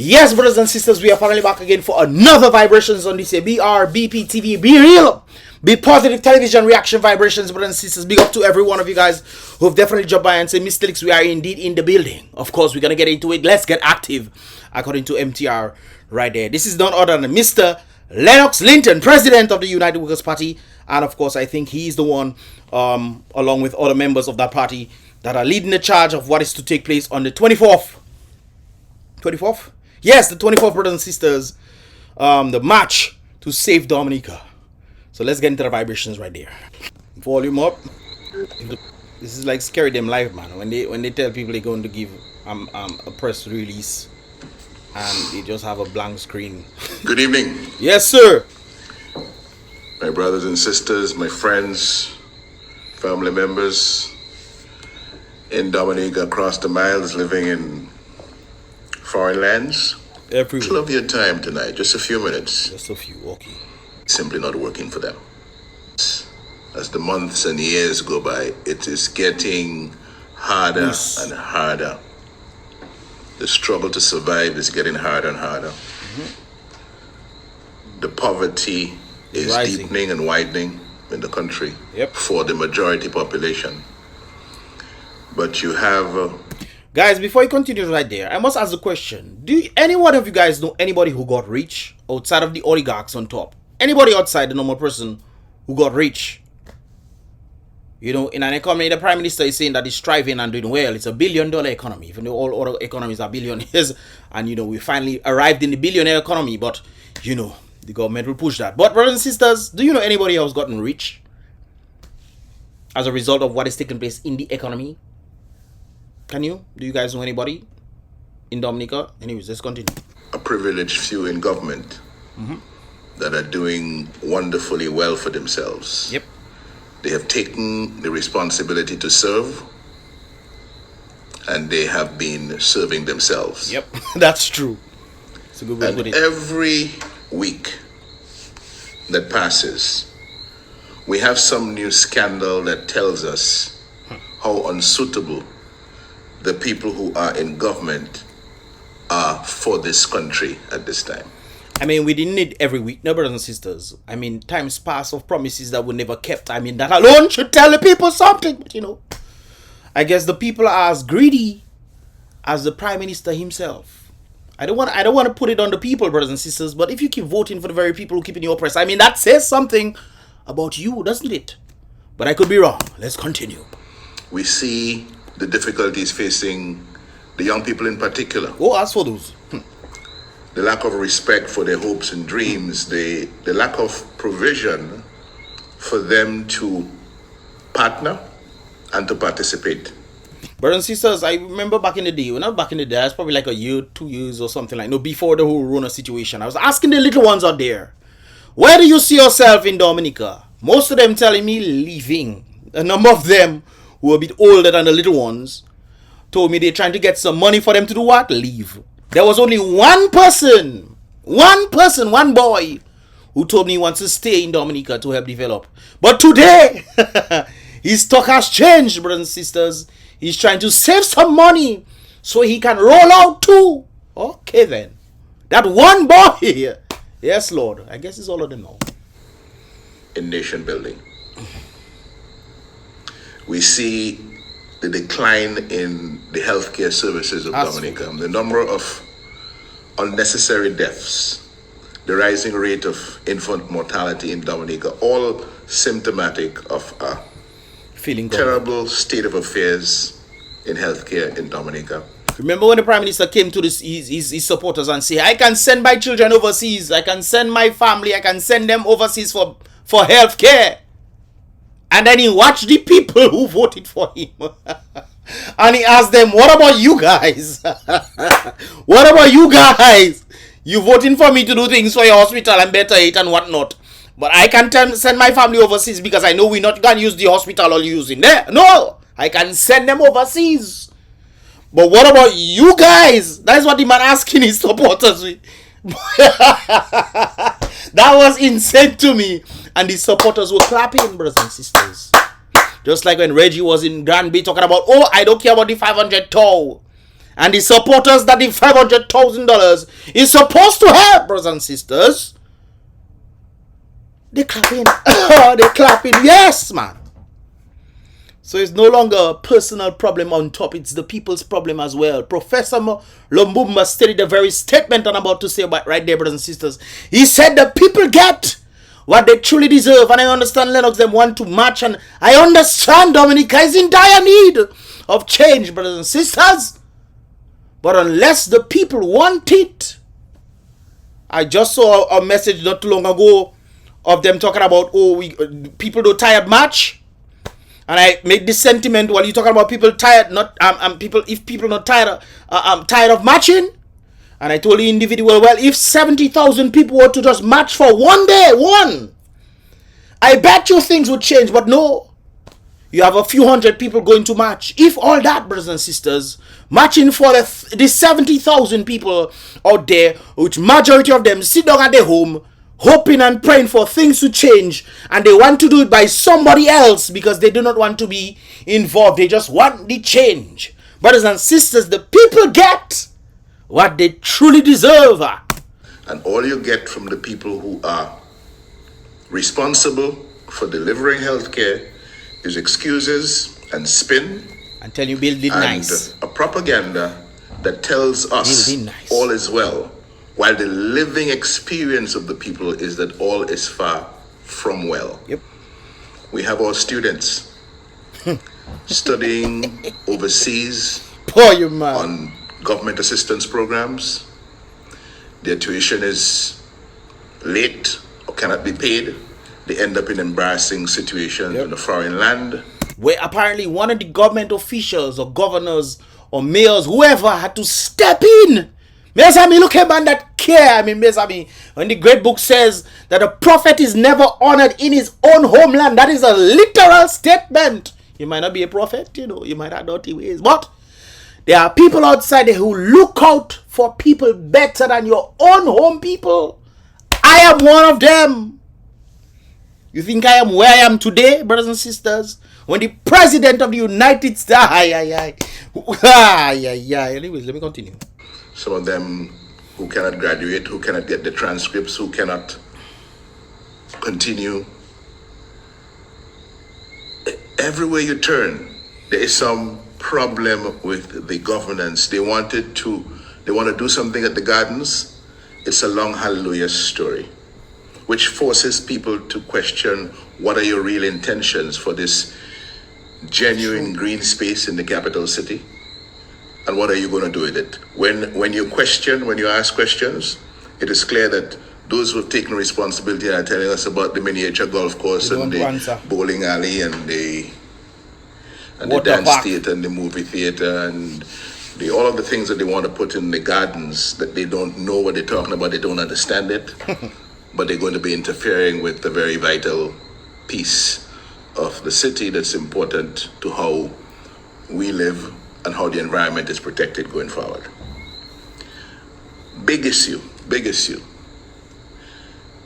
Yes, brothers and sisters, we are finally back again for another vibrations on this BrBpTV. Be real, be positive television reaction vibrations, brothers and sisters. Big up to every one of you guys who have definitely dropped by and say, Mr. Lix, we are indeed in the building. Of course, we're gonna get into it. Let's get active, according to MTR right there. This is none other than Mr. LENNOX LINTON, president of the United Workers Party, and of course, I think he's the one, along with other members of that party, that are leading the charge of what is to take place on the 24th. 24th? Yes, the 24th, brothers and sisters, the march to save Dominica. So let's get into the vibrations right there. Volume up. This is like scary them live, man. When they tell people they're going to give a press release and they just have a blank screen. Good evening. Yes, sir. My brothers and sisters, my friends, family members in Dominica, across the miles, living in foreign lands. Everywhere. Love your time tonight, just a few minutes. Just a few, okay. Simply not working for them. As the months and years go by, it is getting harder and harder. The struggle to survive is getting harder and harder. The poverty is rising, deepening and widening in the country for the majority population. But you have... Guys, before you continue right there, I must ask the question. Do any one of you guys know anybody who got rich outside of the oligarchs on top? Anybody outside the normal person who got rich? You know, in an economy, the prime minister is saying that he's thriving and doing well. It's $1 billion economy, even though all other economies are billionaires. And, you know, we finally arrived in the billionaire economy. But, you know, the government will push that. But, brothers and sisters, do you know anybody else gotten rich as a result of what is taking place in the economy? Can you? Do you guys know anybody in Dominica? Anyways, let's continue. A privileged few in government that are doing wonderfully well for themselves. Yep. They have taken the responsibility to serve, and they have been serving themselves. Yep, that's true. It's a good way to put it. Every week that passes, we have some new scandal that tells us how unsuitable the people who are in government are for this country at this time. I mean, we didn't need every week, no, brothers and sisters. I mean, times past of promises that were never kept. I mean, that alone should tell the people something. But, you know, I guess the people are as greedy as the prime minister himself. I don't want to put it on the people, brothers and sisters, but if you keep voting for the very people who keep you oppressed, I mean, that says something about you, doesn't it? But I could be wrong. Let's continue. We see the difficulties facing the young people in particular. Oh, as for those. The lack of respect for their hopes and dreams, the lack of provision for them to partner and to participate. Brothers and sisters, I remember back in the day, not back in the day, it's probably like a year, 2 years or something like, no, before the whole Rona situation, I was asking the little ones out there, where do you see yourself in Dominica? Most of them telling me leaving. A number of them who are a bit older than the little ones told me they're trying to get some money for them to do what? Leave. There was only one person, one boy, who told me he wants to stay in Dominica to help develop. But today, his talk has changed, brothers and sisters. He's trying to save some money so he can roll out too. Okay then. That one boy. Yes, Lord. I guess it's all of them now. In nation building. We see the decline in the healthcare services of Dominica, the number of unnecessary deaths, the rising rate of infant mortality in Dominica, all symptomatic of a terrible state of affairs in healthcare in Dominica. Remember when the Prime Minister came to his supporters and said, I can send my children overseas, I can send my family, I can send them overseas for healthcare. And then he watched the people who voted for him. And he asked them, what about you guys? What about you guys? You voting for me to do things for your hospital and better it and whatnot. But I can send my family overseas because I know we're not going to use the hospital or using there. No, I can send them overseas. But what about you guys? That's what the man asking his supporters. That was insane to me. And the supporters were clapping, brothers and sisters. Just like when Reggie was in Granby talking about, oh, I don't care about the 500 toll. And the supporters that the $500,000 is supposed to have, brothers and sisters. They clapping. They clapping. Yes, man. So it's no longer a personal problem on top. It's the people's problem as well. Professor Lumbumba stated the very statement I'm about to say about right there, brothers and sisters. He said the people get what they truly deserve. And I understand LENNOX them want to march. And I understand Dominica is in dire need of change, brothers and sisters. But unless the people want it. I just saw a message not too long ago of them talking about, oh, people don't tired march. And I made this sentiment while you talking about people tired, not people. If people not tired, tired of marching, and I told the individual, well, if 70,000 people were to just march for one day, I bet you things would change. But no, you have a few hundred people going to march. If all that, brothers and sisters, marching for the 70,000 people out there, which majority of them sit down at their home, hoping and praying for things to change, and they want to do it by somebody else because they do not want to be involved. They just want the change. Brothers and sisters, the people get what they truly deserve. And all you get from the people who are responsible for delivering healthcare is excuses and spin. Until you build it nice. A propaganda that tells us all is well, while the living experience of the people is that all is far from well. Yep. We have our students studying overseas on government assistance programs. Their tuition is late or cannot be paid. They end up in embarrassing situations in a foreign land. Where apparently one of the government officials or governors or mayors, whoever, had to step in. Mesami, look at man that care. I mean, Mesami, when the great book says that a prophet is never honored in his own homeland, that is a literal statement. You might not be a prophet, you know, you might have dirty ways, but there are people outside there who look out for people better than your own home people. I am one of them. You think I am where I am today, brothers and sisters? When the president of the United States, anyways, let me continue. Some of them who cannot graduate, who cannot get the transcripts, who cannot continue. Everywhere you turn, there is some problem with the governance. They want to do something at the gardens. It's a long hallelujah story, which forces people to question what are your real intentions for this genuine green space in the capital city. And what are you going to do with it? When you ask questions, it is clear that those who have taken responsibility are telling us about the miniature golf course and the bowling alley and the dance theater and the movie theater and all of the things that they want to put in the gardens that they don't know what they're talking about, they don't understand it, but they're going to be interfering with the very vital piece of the city that's important to how we live and how the environment is protected going forward. Big issue.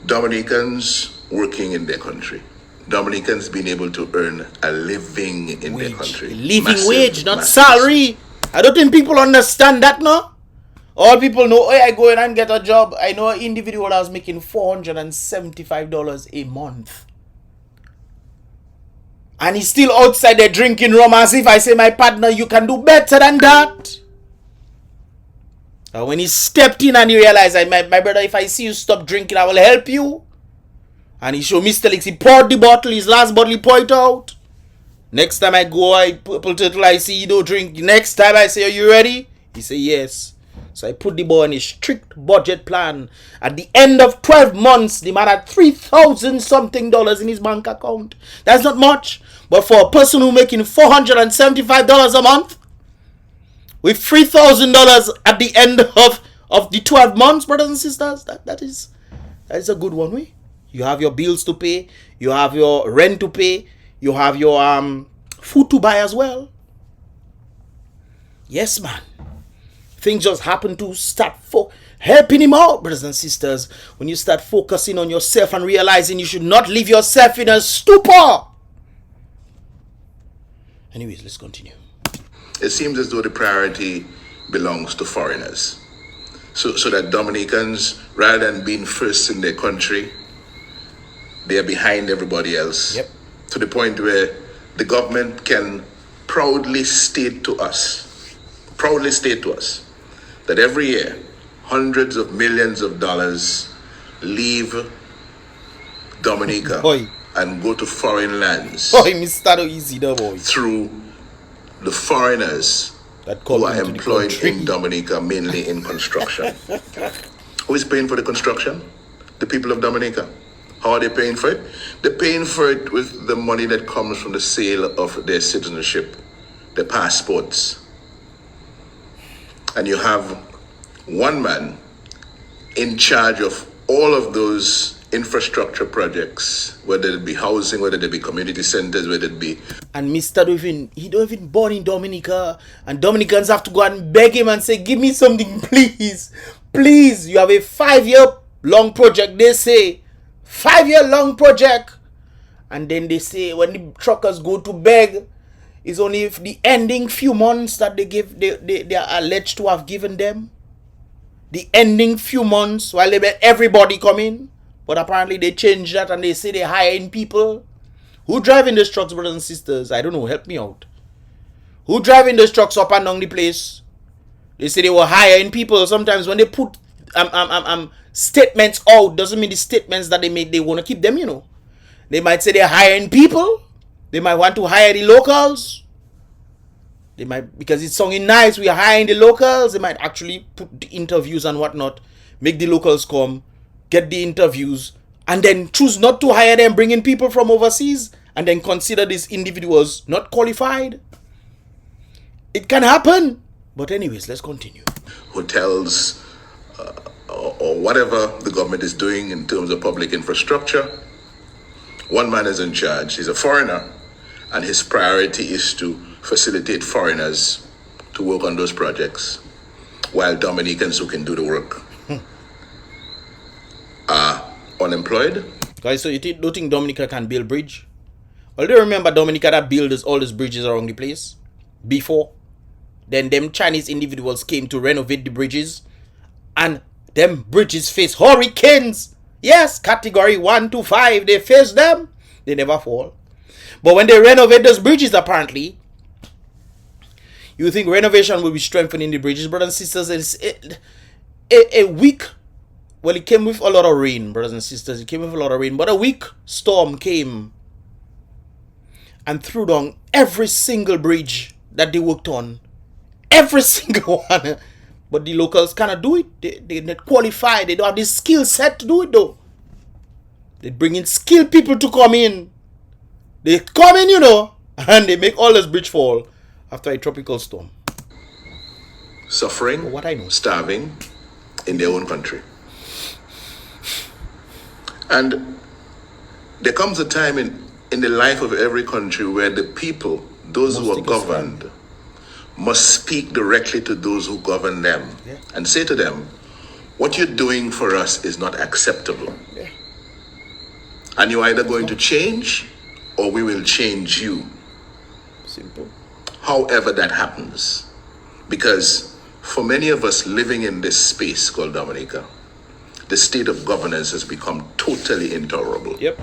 Dominicans working in their country. Dominicans being able to earn a living in their country. Living wage, not salary. I don't think people understand that, no? All people know, I go in and get a job. I know an individual that was making $475 a month. And he's still outside there drinking rum as if I say, my partner, you can do better than that. And when he stepped in and he realized, my brother, if I see you stop drinking, I will help you. And he showed Mr. Leaks. He poured the bottle, his last bottle, he poured it out. Next time I go, I purple turtle, I see you don't drink. Next time I say, are you ready? He say, yes. So I put the boy on a strict budget plan. At the end of 12 months, the man had $3,000 something in his bank account. That's not much. But for a person who making $475 a month, with $3,000 at the end of the 12 months, brothers and sisters, that is a good one. Way. You have your bills to pay. You have your rent to pay. You have your food to buy as well. Yes, man. Things just happen to start helping him out, brothers and sisters. When you start focusing on yourself and realizing you should not leave yourself in a stupor. Anyways, let's continue. It seems as though the priority belongs to foreigners. So that Dominicans, rather than being first in their country, they are behind everybody else. Yep. To the point where the government can proudly state to us that every year, hundreds of millions of dollars leave Dominica and go to foreign lands Mr. Easy, the boy. through the foreigners who are employed in Dominica, mainly in construction. Who is paying for the construction? The people of Dominica. How are they paying for it? They're paying for it with the money that comes from the sale of their citizenship, their passports. And you have one man in charge of all of those infrastructure projects, whether it be housing, whether it be community centers, whether it be... And Mr. he don't even born in Dominica, and Dominicans have to go and beg him and say, give me something, please. Please, you have a 5-year long project, they say. 5-year long project. And then they say, when the truckers go to beg, it's only if the ending few months that they are alleged to have given them. The ending few months while they let everybody come in. But apparently they changed that and they say they're hiring people. Who driving those trucks, brothers and sisters? I don't know, help me out. Who driving those trucks up and down the place? They say they were hiring people. Sometimes when they put statements out, doesn't mean the statements that they make, they want to keep them, you know. They might say they're hiring people. They might want to hire the locals. They might, because it's sounding nice, we are hiring the locals. They might actually put the interviews and whatnot, make the locals come, get the interviews, and then choose not to hire them, bring in people from overseas, and then consider these individuals not qualified. It can happen. But anyways, let's continue. Hotels or whatever the government is doing in terms of public infrastructure. One man is in charge. He's a foreigner, and his priority is to facilitate foreigners to work on those projects, while Dominicans who can do the work are unemployed. Guys, so you don't think Dominica can build bridge? Well, do you remember Dominica that built all these bridges around the place before? Then them Chinese individuals came to renovate the bridges, and them bridges face hurricanes. Yes, category 1 to 5, they face them. They never fall. But when they renovate those bridges, apparently, you think renovation will be strengthening the bridges, brothers and sisters. It's a week. Well, it came with a lot of rain, brothers and sisters. It came with a lot of rain. But a weak storm came and threw down every single bridge that they worked on. Every single one. But the locals cannot do it. They're not qualified. They don't have the skill set to do it, though. They bring in skilled people to come in. They come in, you know, and they make all this bridge fall after a tropical storm. Suffering, what I know, starving in their own country. And there comes a time in the life of every country where the people, those who are governed, must speak directly to those who govern them, and say to them, what you're doing for us is not acceptable. And you're either going to change or we will change you. Simple. However that happens. Because for many of us living in this space called Dominica, the state of governance has become totally intolerable. Yep.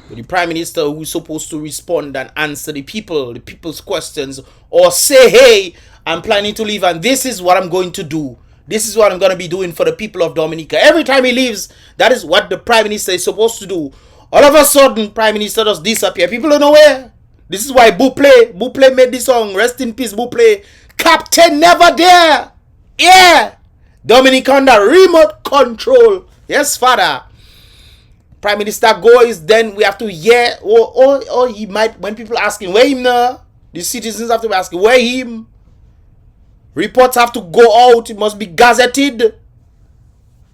But the Prime Minister who's supposed to respond and answer the people's questions, or say, hey, I'm planning to leave and this is what I'm going to do. This is what I'm going to be doing for the people of Dominica. Every time he leaves, that is what the Prime Minister is supposed to do. All of a sudden, Prime Minister just disappear. People don't know where. This is why Buple made this song. Rest in peace, Buple. Captain never there. Yeah. Dominica under remote control. Yes, father. Prime Minister goes, then we have to hear, or he might, when people ask him, where him now? The citizens have to be asking, where him? Reports have to go out. It must be gazetted.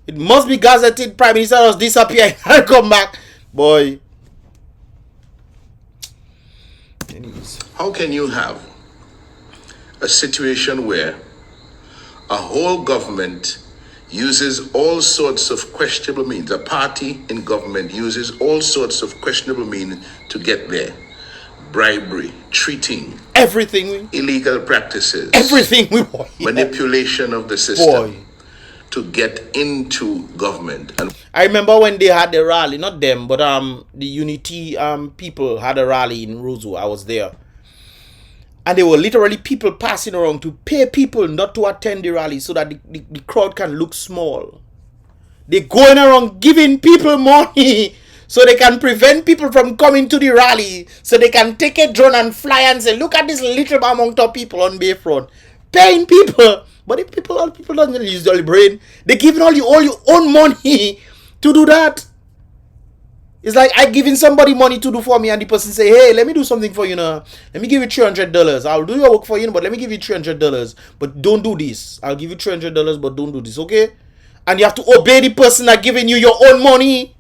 It must be gazetted. Prime Minister just disappear and come back. Boy. Anyways. How can you have a situation where a whole government uses all sorts of questionable means, a party in government uses all sorts of questionable means to get there, bribery, cheating, everything, illegal practices, everything, manipulation of the system to get into government. And I remember when they had the rally, not them, but the Unity people had a rally in Roseau. I was there. And there were literally people passing around to pay people not to attend the rally so that the crowd can look small. They're going around giving people money so they can prevent people from coming to the rally, so they can take a drone and fly and say, look at this little amount of people on Bayfront. Paying people. But if all people don't use their brain, they're giving all your own money to do that. It's like I giving somebody money to do for me, and the person say, hey, let me do something for you now. Let me give you $300. I'll do your work for you, but let me give you $300. But don't do this. I'll give you $300, but don't do this, okay? And you have to obey the person that giving you your own money.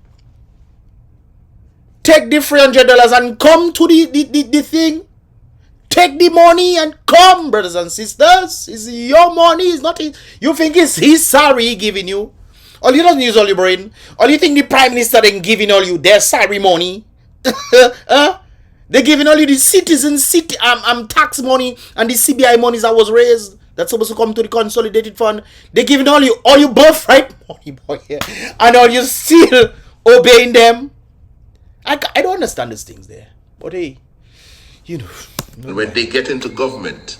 Take the $300 and come to the thing. Take the money and come, brothers and sisters. It's your money. It's not his. You think it's his salary giving you? All you don't use all your brain. All you think the prime minister then giving all you their salary money? They're giving all you the citizens tax money and the CBI monies that was raised. That's supposed to come to the consolidated fund. They're giving all you birthright money, boy, and all you still obeying them. I don't understand these things there. But hey, you know. And when they get into government,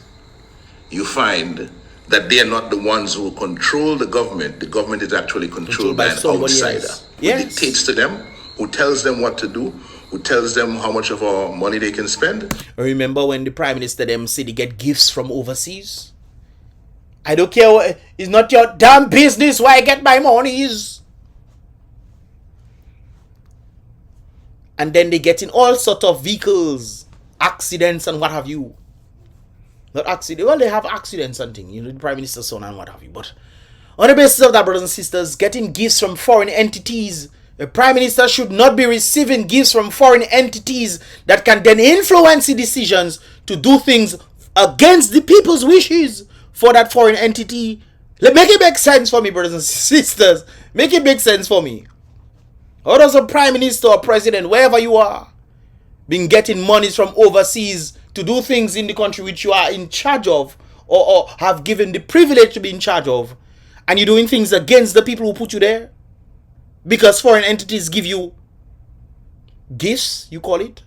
you find that they are not the ones who control the government. The government is actually controlled by an outsider who dictates to them, who tells them what to do, who tells them how much of our money they can spend. Remember when the prime minister them say they get gifts from overseas? I don't care. It's not your damn business where I get my monies. And then they get in all sorts of vehicles, accidents and what have you. Not accident. Well, they have accidents and things. You know, the prime minister's son and what have you. But on the basis of that, brothers and sisters, getting gifts from foreign entities, the prime minister should not be receiving gifts from foreign entities that can then influence the decisions to do things against the people's wishes for that foreign entity. Make it make sense for me, brothers and sisters. Make it make sense for me. How does a prime minister or president, wherever you are, been getting monies from overseas to do things in the country which you are in charge of, or have given the privilege to be in charge of, and you're doing things against the people who put you there because foreign entities give you gifts, you call it?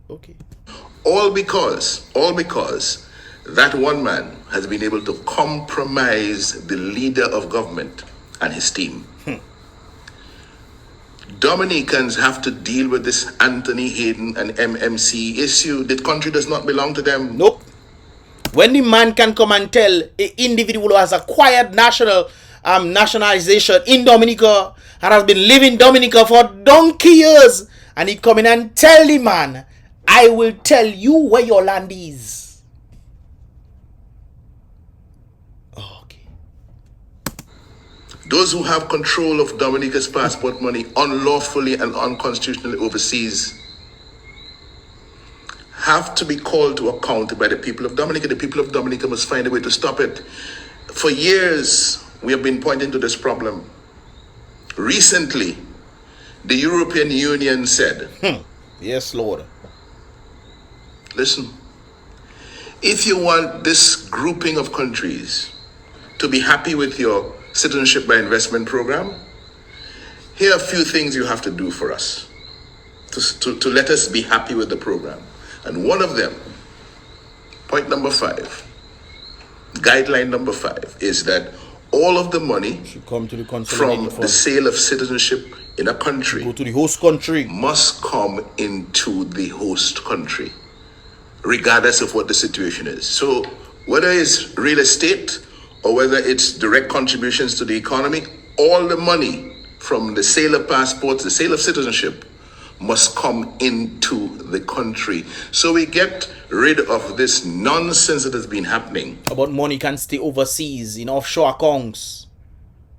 Okay. All because that one man has been able to compromise the leader of government and his team. Dominicans have to deal with this Anthony Hayden and MMC issue. The country does not belong to them. Nope. When the man can come and tell an individual who has acquired nationalization in Dominica and has been living in Dominica for donkey years, and he come in and tell the man, I will tell you where your land is. Those who have control of Dominica's passport money unlawfully and unconstitutionally overseas have to be called to account by the people of Dominica. The people of Dominica must find a way to stop it. For years, we have been pointing to this problem. Recently, the European Union said, Yes, Lord. Listen, if you want this grouping of countries to be happy with your citizenship by investment program, here are a few things you have to do for us to let us be happy with the program. And one of them, point number 5, guideline number 5, is that all of the money should come to the from the sale of citizenship in a country go to the host country, must come into the host country, regardless of what the situation is. So whether it's real estate or whether it's direct contributions to the economy, all the money from the sale of passports, the sale of citizenship, must come into the country. So we get rid of this nonsense that has been happening about money can stay overseas in offshore accounts,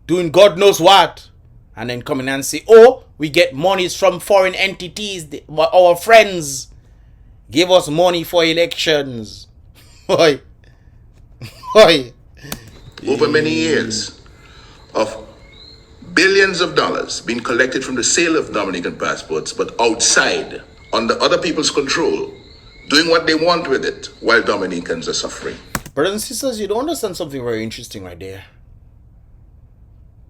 doing God knows what, and then coming and say, oh, we get monies from foreign entities, our friends give us money for elections. Oi. Over many years of billions of dollars being collected from the sale of Dominican passports, but outside, under other people's control, doing what they want with it, while Dominicans are suffering. Brothers and sisters, you don't understand something very interesting right there.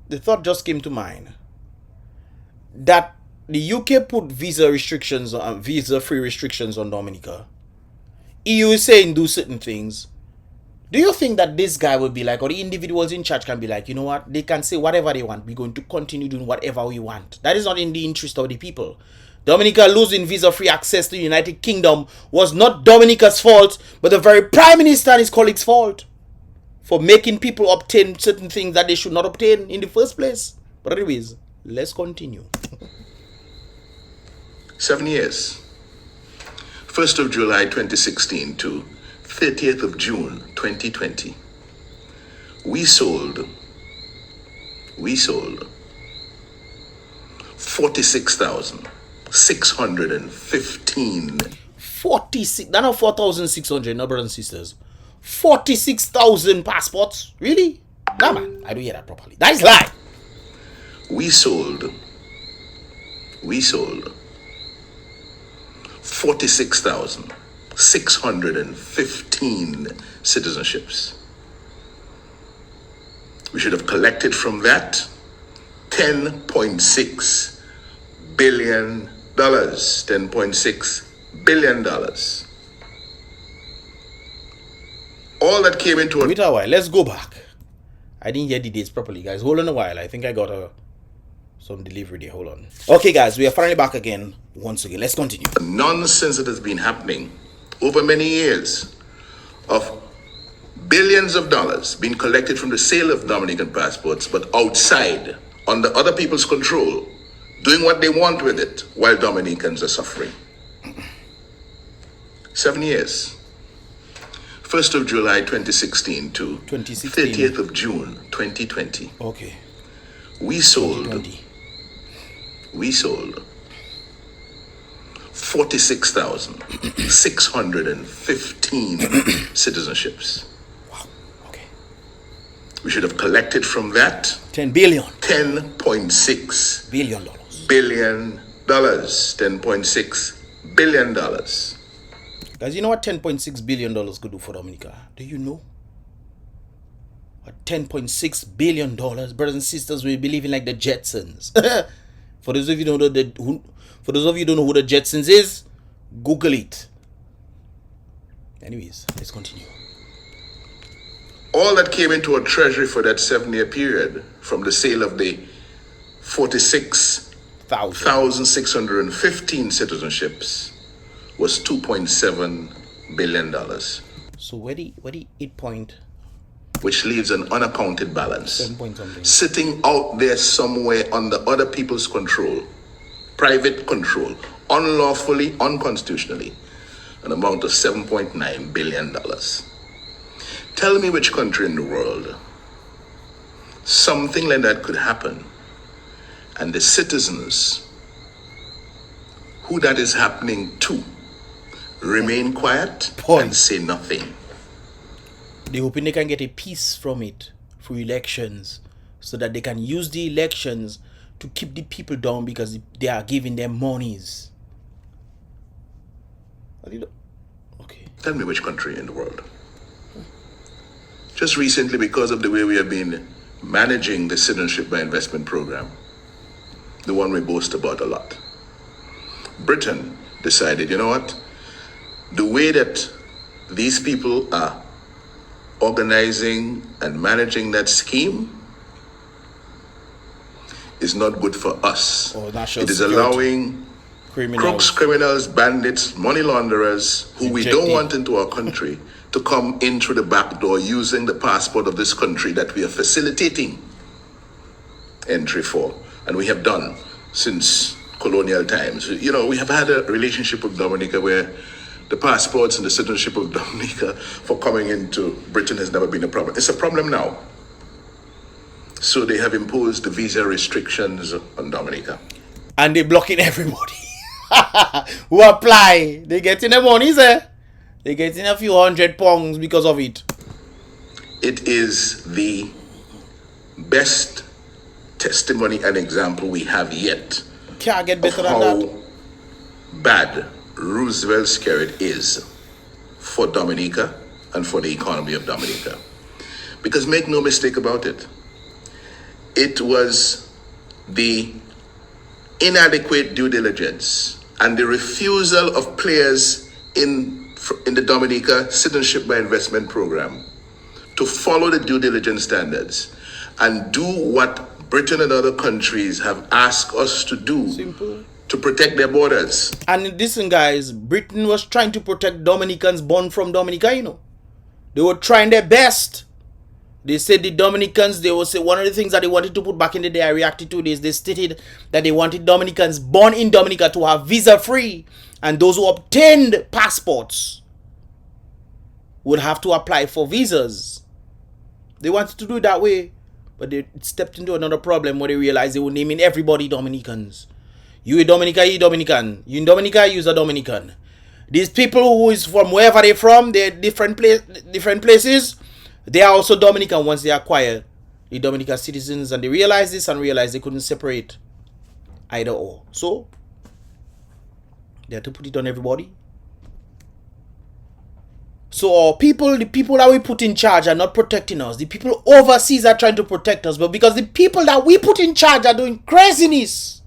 The thought just came to mind that the UK put visa free restrictions on Dominica. EU is saying do certain things. Do you think that this guy will be like, or the individuals in charge can be like, you know what, they can say whatever they want, we're going to continue doing whatever we want? That is not in the interest of the people. Dominica losing visa-free access to the United Kingdom was not Dominica's fault, but the very Prime Minister and his colleagues' fault for making people obtain certain things that they should not obtain in the first place. But anyways, let's continue. 7 years. 1st of July 2016 to 30th of June 2020. We sold 46,615. 46, not 4,600, no, brothers and sisters. 46,000 passports? Really? Nah, man, I don't hear that properly. That is lie. We sold 46,615 citizenships. We should have collected from that $10.6 billion. $10.6 billion. All that came into Wait a while, let's go back. I didn't hear the dates properly, guys. Hold on a while. I think I got some delivery there. Hold on. Okay, guys, we are finally back again. Once again, let's continue. The nonsense that has been happening over many years of billions of dollars being collected from the sale of Dominican passports, but outside, under other people's control, doing what they want with it, while Dominicans are suffering. 7 years. 1st of July 2016 to 30th of June 2020. Okay. We sold 46,615 citizenships. Wow. Okay. We should have collected from that $10 billion. $10.6 billion. $10.6 billion. Guys, you know what $10.6 billion could do for Dominica? Do you know? What $10.6 billion, brothers and sisters, will be living like the Jetsons. For those of you who don't know who the Jetsons is, Google it. Anyways, let's continue. All that came into our treasury for that 7-year period from the sale of the 46,615 citizenships was $2.7 billion. So where the 8 point, which leaves an unaccounted balance 7 point something sitting out there somewhere under other people's control, private control, unlawfully, unconstitutionally, an amount of $7.9 billion. Tell me which country in the world something like that could happen and the citizens who that is happening to remain quiet and say nothing. They hoping they can get a piece from it through elections so that they can use the elections to keep the people down because they are giving them monies. Okay. Tell me which country in the world. Just recently, because of the way we have been managing the citizenship by investment program, the one we boast about a lot, Britain decided, you know what? The way that these people are organizing and managing that scheme is not good for us. It is allowing crooks, criminals, bandits, money launderers, who we don't want into our country, to come in through the back door using the passport of this country that we are facilitating entry for. And we have done since colonial times. You know, we have had a relationship with Dominica where the passports and the citizenship of Dominica for coming into Britain has never been a problem. It's a problem now. So they have imposed the visa restrictions on Dominica. And they're blocking everybody who apply. They getting the monies, They getting a few £100 because of it. It is the best testimony and example we have yet Can't get better of than how that. bad Roosevelt Skerrit is for Dominica and for the economy of Dominica. Because make no mistake about it, it was the inadequate due diligence and the refusal of players in the Dominica Citizenship by Investment Program to follow the due diligence standards and do what Britain and other countries have asked us to do. Simple. To protect their borders. And listen, guys, Britain was trying to protect Dominicans born from Dominica, you know. They were trying their best. They said the Dominicans, they will say one of the things that they wanted to put back in the day, I reacted to this, they stated that they wanted Dominicans born in Dominica to have visa-free, and those who obtained passports would have to apply for visas. They wanted to do it that way, but they stepped into another problem where they realized they were naming everybody Dominicans. You in Dominica, you Dominican. You in Dominica, you're a Dominican. These people who is from wherever they're from, they're different places, they are also Dominican once they acquire the Dominican citizens, and they realized this and realized they couldn't separate either or. So they had to put it on everybody. So the people that we put in charge are not protecting us. The people overseas are trying to protect us, but because the people that we put in charge are doing craziness,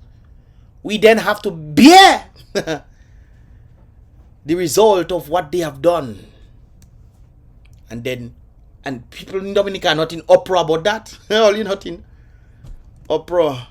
we then have to bear the result of what they have done. And people in Dominica are not in uproar about that. Only not in uproar.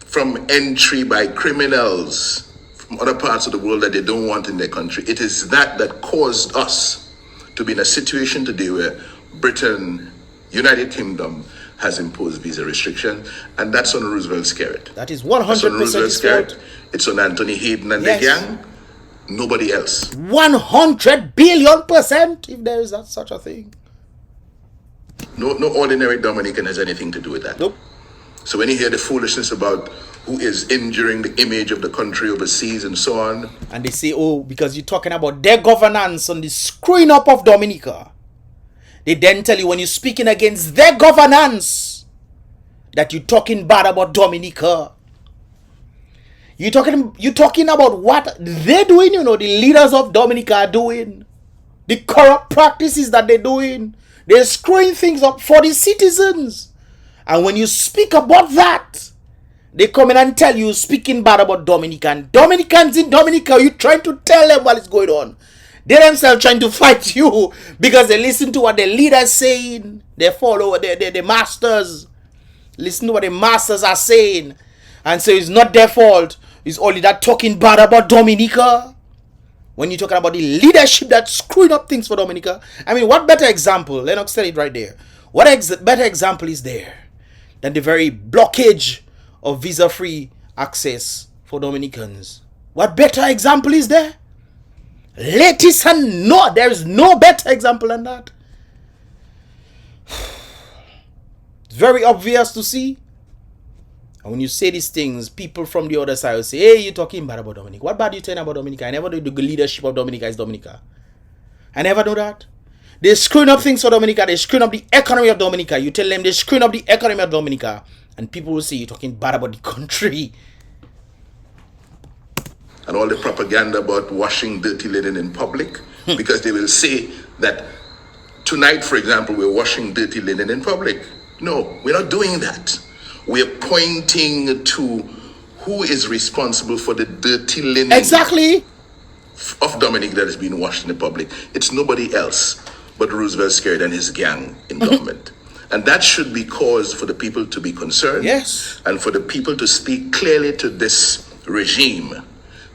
From entry by criminals from other parts of the world that they don't want in their country. It is that caused us to be in a situation today where Britain, United Kingdom, has imposed visa restriction, and that's on Roosevelt Skerrit. That is 100% his fault. It's on Anthony Hayden and the gang. Nobody else. 100 billion%, if there is such a thing. No ordinary Dominican has anything to do with that. Nope. So when you hear the foolishness about who is injuring the image of the country overseas and so on, and they say, oh, because you're talking about their governance on the screwing up of Dominica, they then tell you when you're speaking against their governance that you're talking bad about Dominica. You're talking about what they're doing, you know, the leaders of Dominica are doing. The corrupt practices that they're doing. They're screwing things up for the citizens. And when you speak about that, they come in and tell you speaking bad about Dominicans in Dominica, you're trying to tell them what is going on. They themselves trying to fight you because they listen to what the leaders saying. They follow the masters. Listen to what the masters are saying. And so it's not their fault. It's only that talking bad about Dominica. When you're talking about the leadership that's screwing up things for Dominica. I mean, what better example? Lennox said it right there. What better example is there than the very blockage of visa-free access for Dominicans? What better example is there? Latest and no, there is no better example than that. It's very obvious to see. And when you say these things, people from the other side will say, hey, you're talking bad about Dominica. What bad are you saying about Dominica? I never know the leadership of Dominica is Dominica. I never know that. They're screwing up things for Dominica. They're screwing up the economy of Dominica. You tell them they're screwing up the economy of Dominica. And people will say you're talking bad about the country. And all the propaganda about washing dirty linen in public, because they will say that tonight, for example, we're washing dirty linen in public. No, we're not doing that. We're pointing to who is responsible for the dirty linen. Exactly. Of Dominic that is being washed in the public. It's nobody else but Roosevelt Skerrit and his gang in government. And that should be cause for the people to be concerned. Yes. And for the people to speak clearly to this regime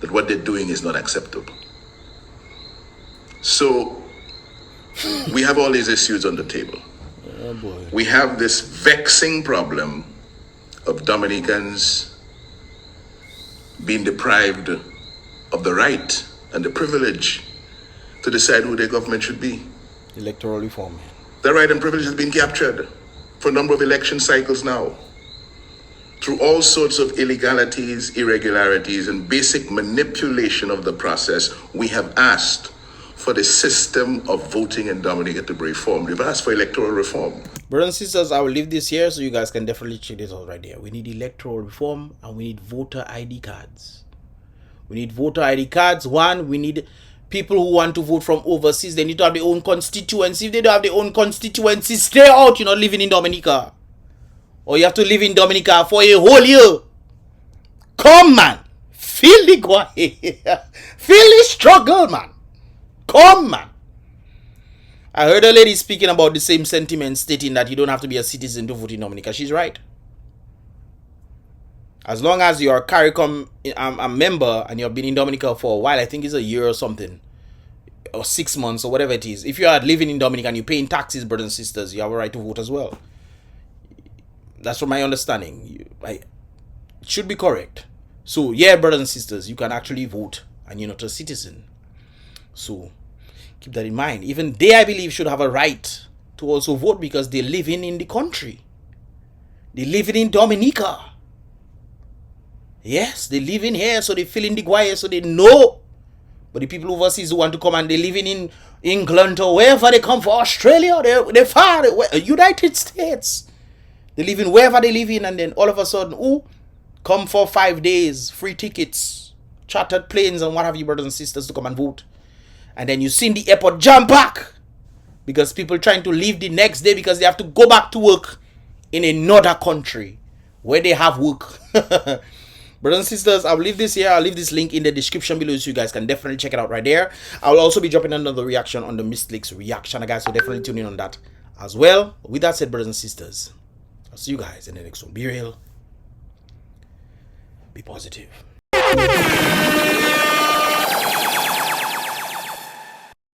that what they're doing is not acceptable. So we have all these issues on the table. Oh boy. We have this vexing problem of Dominicans being deprived of the right and the privilege to decide who their government should be. Electoral reform. The right and privilege has been captured for a number of election cycles now. Through all sorts of illegalities, irregularities, and basic manipulation of the process, we have asked for the system of voting in Dominica to be reformed. We've asked for electoral reform. Brothers and sisters, I will leave this here so you guys can definitely check this out right there. We need electoral reform and we need voter ID cards. We need voter ID cards. One, we need people who want to vote from overseas. They need to have their own constituency. If they don't have their own constituency, stay out. You're not living in Dominica. Or you have to live in Dominica for a whole year. Come, man. Feel the guy. Feel the struggle, man. Come, man. I heard a lady speaking about the same sentiment, stating that you don't have to be a citizen to vote in Dominica. She's right. As long as you're a CARICOM a member and you've been in Dominica for a while, I think it's a year or something, or 6 months or whatever it is. If you are living in Dominica and you're paying taxes, brothers and sisters, you have a right to vote as well. That's from my understanding. It should be correct. So, yeah, brothers and sisters, you can actually vote and you're not a citizen. So, keep that in mind. Even they, I believe, should have a right to also vote because they're living in the country. They're living in Dominica. Yes, they live in here, so they feel in the guaya, so they know. But the people overseas who want to come and they living in England or wherever they come from, Australia, they're far, United States. They live in wherever they live in, and then all of a sudden, come for 5 days, free tickets, chartered planes and what have you, brothers and sisters, to come and vote. And then you see in the airport jump back because people trying to leave the next day because they have to go back to work in another country where they have work. Brothers and sisters, I'll leave this here. I'll leave this link in the description below so you guys can definitely check it out right there. I'll also be dropping another reaction on the Mistleaks reaction, guys, so definitely tune in on that as well. With that said, brothers and sisters, I'll see you guys in the next one. Be real. Be positive.